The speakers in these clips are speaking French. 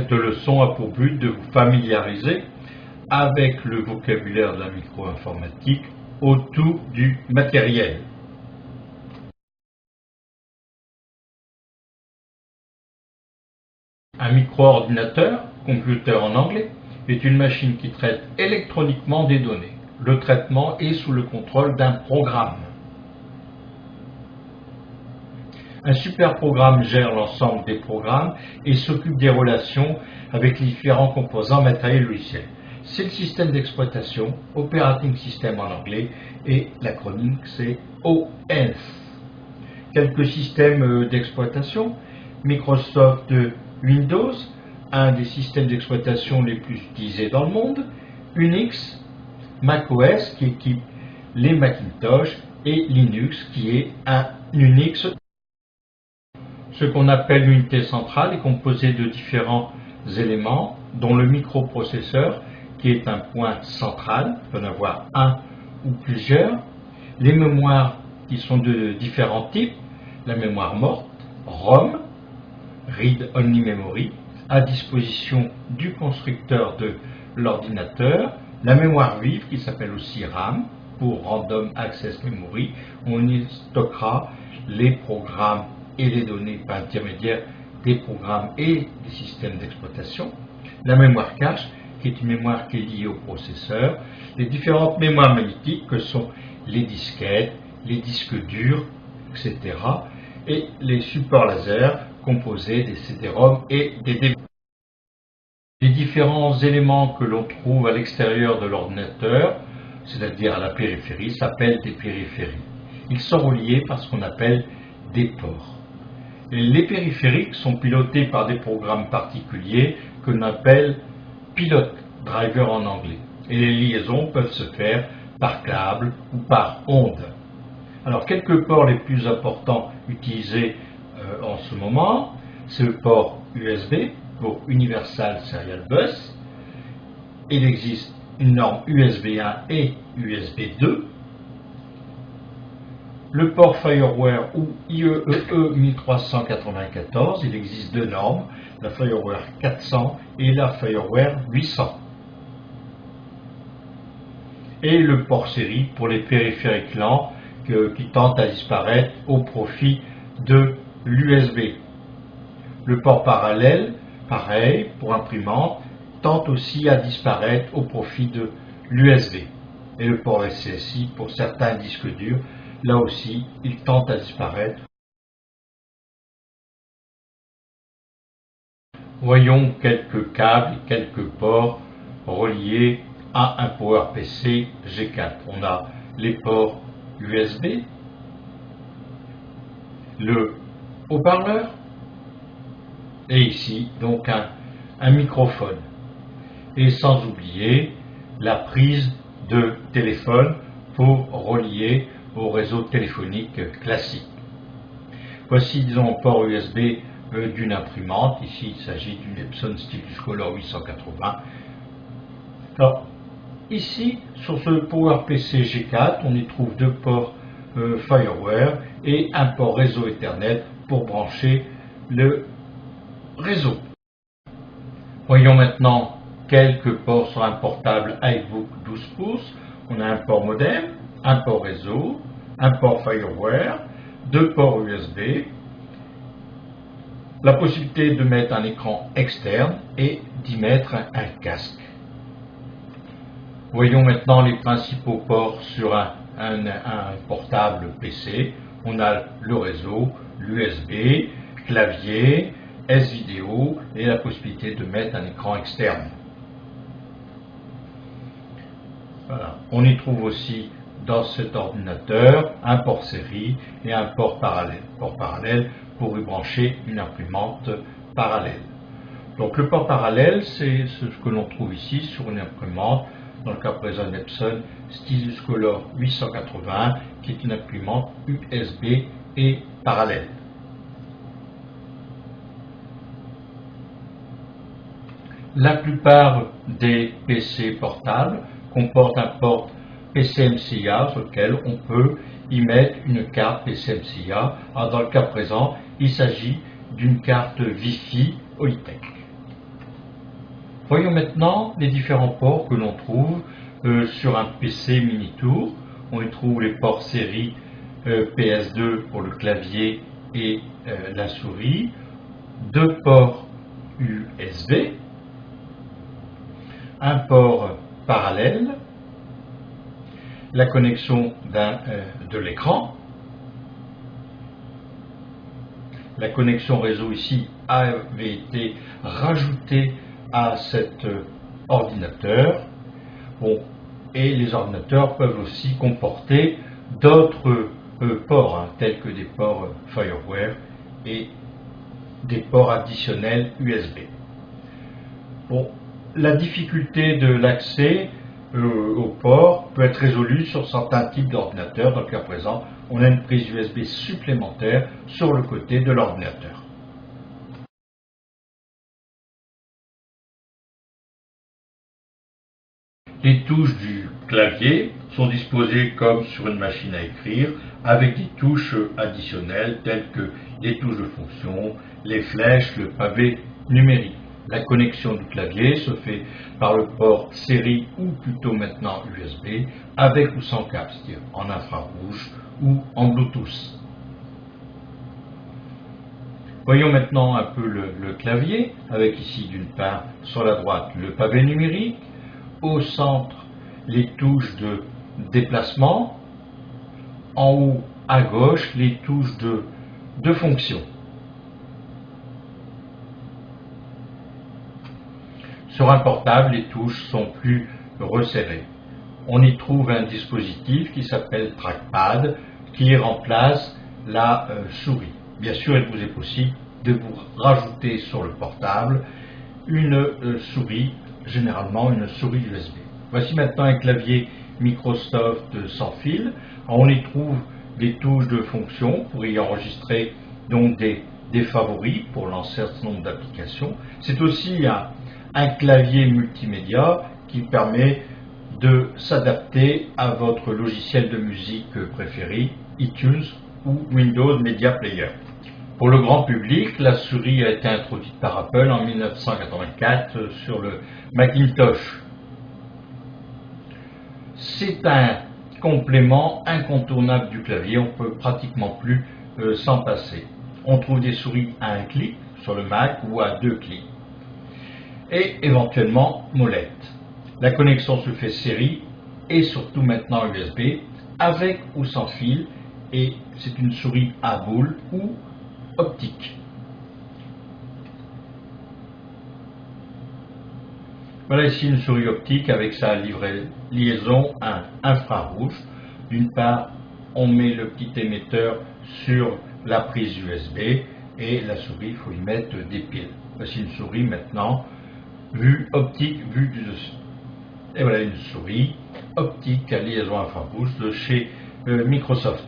Cette leçon a pour but de vous familiariser avec le vocabulaire de la micro-informatique autour du matériel. Un micro-ordinateur, computer en anglais, est une machine qui traite électroniquement des données. Le traitement est sous le contrôle d'un programme. Un superprogramme gère l'ensemble des programmes et s'occupe des relations avec les différents composants matériels et logiciels. C'est le système d'exploitation, Operating System en anglais, et l'acronyme c'est OS. Quelques systèmes d'exploitation: Microsoft Windows, un des systèmes d'exploitation les plus utilisés dans le monde, Unix, macOS qui équipe les Macintosh et Linux qui est un Unix. Ce qu'on appelle l'unité centrale est composé de différents éléments, dont le microprocesseur, qui est un point central, il peut en avoir un ou plusieurs, les mémoires qui sont de différents types, la mémoire morte, ROM, Read Only Memory, à disposition du constructeur de l'ordinateur, la mémoire vive qui s'appelle aussi RAM, pour Random Access Memory, où on y stockera les programmes et les données par intermédiaire des programmes et des systèmes d'exploitation, la mémoire cache, qui est une mémoire qui est liée au processeur, les différentes mémoires magnétiques que sont les disquettes, les disques durs, etc., et les supports laser composés des CD-ROM et des DVD. Les différents éléments que l'on trouve à l'extérieur de l'ordinateur, c'est-à-dire à la périphérie, s'appellent des périphéries. Ils sont reliés par ce qu'on appelle des ports. Les périphériques sont pilotés par des programmes particuliers que l'on appelle pilot driver en anglais. Et les liaisons peuvent se faire par câble ou par onde. Alors, quelques ports les plus importants utilisés en ce moment, c'est le port USB pour Universal Serial Bus. Il existe une norme USB 1 et USB 2. Le port FireWire ou IEEE 1394, il existe deux normes, la FireWire 400 et la FireWire 800. Et le port série pour les périphériques lents qui tentent à disparaître au profit de l'USB. Le port parallèle, pareil, pour imprimante, tente aussi à disparaître au profit de l'USB. Et le port SCSI pour certains disques durs, là aussi, il tente à disparaître. Voyons quelques câbles et quelques ports reliés à un PowerPC G4. On a les ports USB, le haut-parleur, et ici donc un microphone. Et sans oublier la prise de téléphone pour relier au réseau téléphonique classique. Voici, disons, un port USB d'une imprimante. Ici, il s'agit d'une Epson Stylus Color 880. Alors, ici, sur ce PowerPC G4, on y trouve deux ports FireWire et un port réseau Ethernet pour brancher le réseau. Voyons maintenant quelques ports sur un portable iBook 12 pouces. On a un port modem, un port réseau, un port FireWire, deux ports USB, la possibilité de mettre un écran externe et d'y mettre un casque. Voyons maintenant les principaux ports sur un portable PC. On a le réseau, l'USB, clavier, S-Vidéo et la possibilité de mettre un écran externe. Voilà. On y trouve aussi dans cet ordinateur un port série et un port parallèle. Port parallèle pour y brancher une imprimante parallèle. Donc le port parallèle, c'est ce que l'on trouve ici sur une imprimante, dans le cas présent Epson Stylus Color 880, qui est une imprimante USB et parallèle. La plupart des PC portables comportent un port PCMCIA sur lequel on peut y mettre une carte PCMCIA. Dans le cas présent, il s'agit d'une carte Wi-Fi Holitech. Voyons maintenant les différents ports que l'on trouve sur un PC Minitour. On y trouve les ports série PS2 pour le clavier et la souris, 2 ports USB, un port parallèle, la connexion de l'écran. La connexion réseau ici avait été rajoutée à cet ordinateur. Bon, et les ordinateurs peuvent aussi comporter d'autres ports, tels que des ports FireWire et des ports additionnels USB. Bon, la difficulté de l'accès au port peut être résolue sur certains types d'ordinateurs. Dans le cas présent, on a une prise USB supplémentaire sur le côté de l'ordinateur. Les touches du clavier sont disposées comme sur une machine à écrire, avec des touches additionnelles telles que les touches de fonction, les flèches, le pavé numérique. La connexion du clavier se fait par le port série ou plutôt maintenant USB, avec ou sans câble, c'est-à-dire en infrarouge ou en Bluetooth. Voyons maintenant un peu le clavier, avec ici d'une part sur la droite le pavé numérique, au centre les touches de déplacement, en haut à gauche les touches de fonction. Sur un portable, les touches sont plus resserrées. On y trouve un dispositif qui s'appelle Trackpad, qui remplace la souris. Bien sûr, il vous est possible de vous rajouter sur le portable une souris, généralement une souris USB. Voici maintenant un clavier Microsoft sans fil. On y trouve des touches de fonction pour y enregistrer donc des favoris pour lancer un certain nombre d'applications. C'est aussi un clavier multimédia qui permet de s'adapter à votre logiciel de musique préféré, iTunes ou Windows Media Player. Pour le grand public, la souris a été introduite par Apple en 1984 sur le Macintosh. C'est un complément incontournable du clavier, on ne peut pratiquement plus s'en passer. On trouve des souris à un clic sur le Mac ou à 2 clics. Et éventuellement molette. La connexion se fait série et surtout maintenant USB, avec ou sans fil, et c'est une souris à boule ou optique. Voilà ici une souris optique avec sa liaison infrarouge. D'une part, on met le petit émetteur sur la prise USB et la souris, il faut y mettre des piles. Voici une souris maintenant, vue optique, vue du dessus. Et voilà une souris optique à liaison infrarouge de chez Microsoft.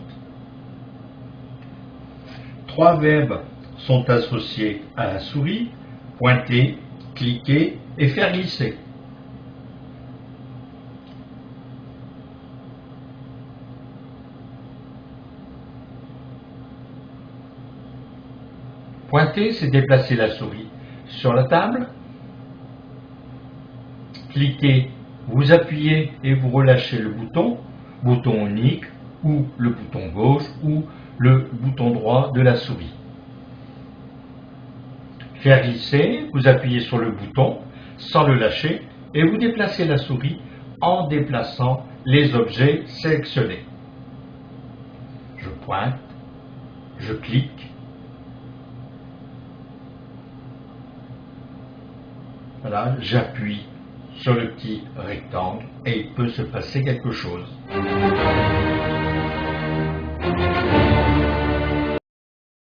3 verbes sont associés à la souris: pointer, cliquer et faire glisser. Pointer, c'est déplacer la souris sur la table. Cliquer, vous appuyez et vous relâchez le bouton unique ou le bouton gauche ou le bouton droit de la souris. Faire glisser, vous appuyez sur le bouton sans le lâcher et vous déplacez la souris en déplaçant les objets sélectionnés. Je pointe, je clique. Voilà, j'appuie sur le petit rectangle et il peut se passer quelque chose.